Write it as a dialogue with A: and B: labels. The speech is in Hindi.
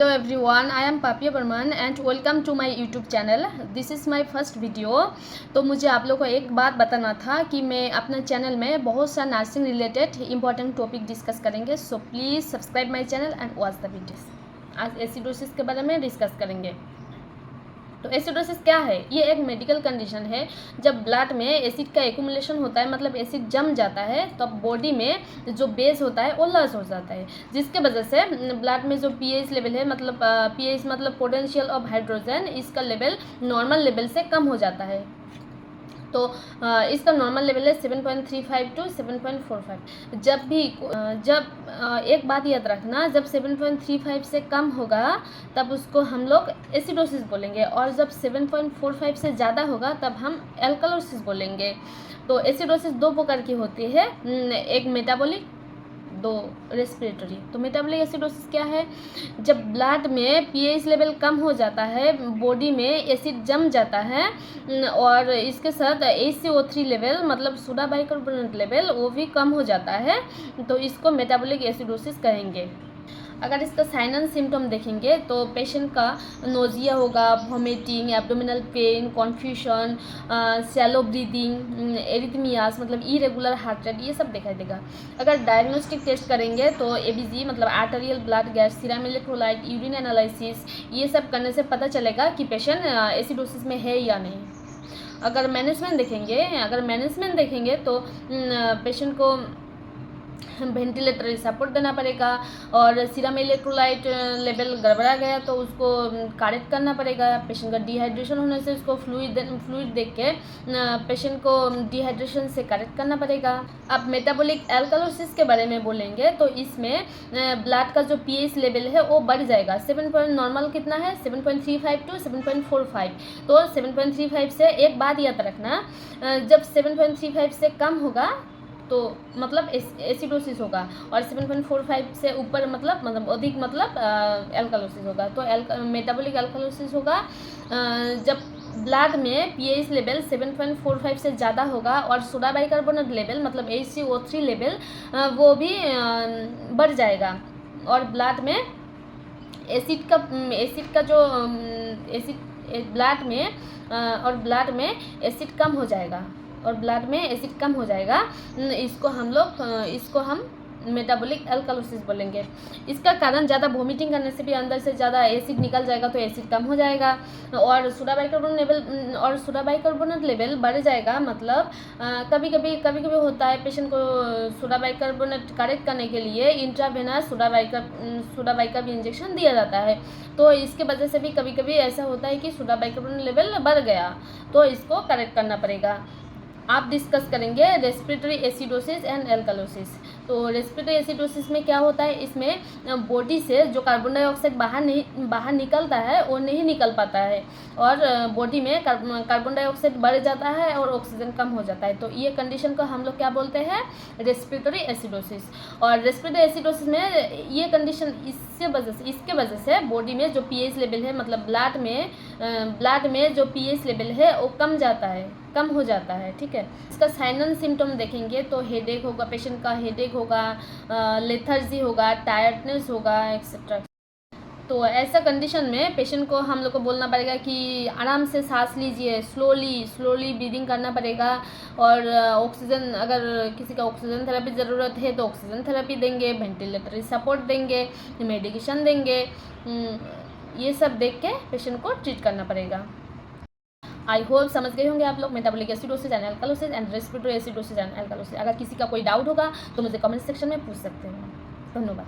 A: Hello everyone, I am Papia Burman and welcome to my YouTube channel. This is my first video. तो मुझे आप लोगों को एक बात बताना था कि मैं अपने चैनल में बहुत सा nursing related important topic discuss करेंगे. So please subscribe my channel and watch the videos. आज एसिडोसिस के बारे में डिस्कस करेंगे. तो एसिडोसिस क्या है? ये एक मेडिकल कंडीशन है जब ब्लड में एसिड का एक्यूमुलेशन होता है, मतलब एसिड जम जाता है, तो बॉडी में जो बेस होता है वो लॉस हो जाता है, जिसके वजह से ब्लड में जो पीएच लेवल है, मतलब पीएच मतलब पोटेंशियल ऑफ हाइड्रोजन, इसका लेवल नॉर्मल लेवल से कम हो जाता है. तो इसका नॉर्मल लेवल है 7.35 टू 7.45. जब एक बात याद रखना, जब 7.35 से कम होगा तब उसको हम लोग एसिडोसिस बोलेंगे, और जब 7.45 से ज़्यादा होगा तब हम एल्कलोसिस बोलेंगे. तो एसिडोसिस दो प्रकार की होती है, एक मेटाबॉलिक, दो रेस्पिरेटरी. तो मेटाबॉलिक एसिडोसिस क्या है? जब ब्लड में पीएच लेवल कम हो जाता है, बॉडी में एसिड जम जाता है, और इसके साथ HCO3 लेवल मतलब सोडा बाइकार्बोनेट लेवल वो भी कम हो जाता है, तो इसको मेटाबॉलिक एसिडोसिस कहेंगे. अगर इसका साइन एंड सिम्टम देखेंगे तो पेशेंट का नोजिया होगा, vomiting, abdominal pain, confusion, shallow breathing, arrhythmias मतलब इरेगुलर हार्ट रेट, ये सब दिखाई देगा. अगर डायग्नोस्टिक टेस्ट करेंगे तो ABG मतलब arterial blood gas, serum electrolyte, urine analysis, ये सब करने से पता चलेगा कि पेशेंट एसिडोसिस में है या नहीं. अगर मैनेजमेंट देखेंगे तो पेशेंट को वेंटिलेटरी सपोर्ट देना पड़ेगा, और सीरम इलेक्ट्रोलाइट लेवल गड़बड़ा गया तो उसको करेक्ट करना पड़ेगा. पेशेंट का डिहाइड्रेशन होने से उसको फ्लूइड देख के पेशेंट को डिहाइड्रेशन से करेक्ट करना पड़ेगा. अब मेटाबॉलिक एल्कलोसिस के बारे में बोलेंगे तो इसमें ब्लड का जो पीएच लेवल है वो बढ़ जाएगा. नॉर्मल कितना है? 7.35 टू 7.45. तो 7.35 से एक बात याद रखना, जब 7.35 से कम होगा तो मतलब एसिडोसिस होगा, और 7.45 से ऊपर मतलब अधिक मतलब एल्कलोसिस होगा. तो मेटाबॉलिक एल्कलोसिस होगा जब ब्लड में पीएच लेवल 7.45 से ज़्यादा होगा, और सोडा बाइकार्बोनेट लेवल मतलब HCO3 लेवल वो भी बढ़ जाएगा, और ब्लड में ब्लड में एसिड कम हो जाएगा. इसको हम मेटाबॉलिक एल्कलोसिस बोलेंगे. इसका कारण ज़्यादा वोमिटिंग करने से भी अंदर से ज़्यादा एसिड निकल जाएगा, तो एसिड कम हो जाएगा, और सोडा बाइकार्बोनेट लेवल बढ़ जाएगा. मतलब कभी कभी होता है पेशेंट को सोडा बाइकार्बोनेट करेक्ट करने के लिए इंट्रावेनस सोडा बाइकार्ब इंजेक्शन दिया जाता है. तो इसके वजह से भी कभी कभी ऐसा होता है कि सोडा बाइकार्बोनेट लेवल बढ़ गया, तो इसको करेक्ट करना पड़ेगा. आप डिस्कस करेंगे रेस्पिरेटरी एसिडोसिस एंड एल्कलोसिस. तो रेस्पिरेटरी एसिडोसिस में क्या होता है? इसमें बॉडी से जो कार्बन डाइऑक्साइड बाहर निकलता है वो नहीं निकल पाता है, और बॉडी में कार्बन डाइऑक्साइड बढ़ जाता है और ऑक्सीजन कम हो जाता है. तो ये कंडीशन को हम लोग क्या बोलते हैं? Respiratory acidosis. और रेस्पिरेटरी एसिडोसिस में ये कंडीशन इसके वजह से बॉडी में जो पीएच लेवल है, मतलब ब्लड में जो पीएच लेवल है वो कम हो जाता है. ठीक है. इसका साइन एंड सिम्टम देखेंगे तो हेडेक होगा, पेशेंट का हेडेक होगा, लेथर्जी होगा, टायर्डनेस होगा, एक्सेट्रा. तो ऐसा कंडीशन में पेशेंट को हम लोग को बोलना पड़ेगा कि आराम से सांस लीजिए, स्लोली ब्रीदिंग करना पड़ेगा, और ऑक्सीजन, अगर किसी का ऑक्सीजन थेरेपी ज़रूरत है तो ऑक्सीजन थेरेपी देंगे, वेंटिलेटरी सपोर्ट देंगे, मेडिकेशन देंगे. ये सब देख के पेशेंट को ट्रीट करना पड़ेगा. आई होप समझ गए होंगे आप लोग metabolic acidosis and alkalosis and respiratory acidosis and alkalosis. अगर किसी का कोई डाउट होगा तो मुझे कमेंट सेक्शन में पूछ सकते हैं. धन्यवाद.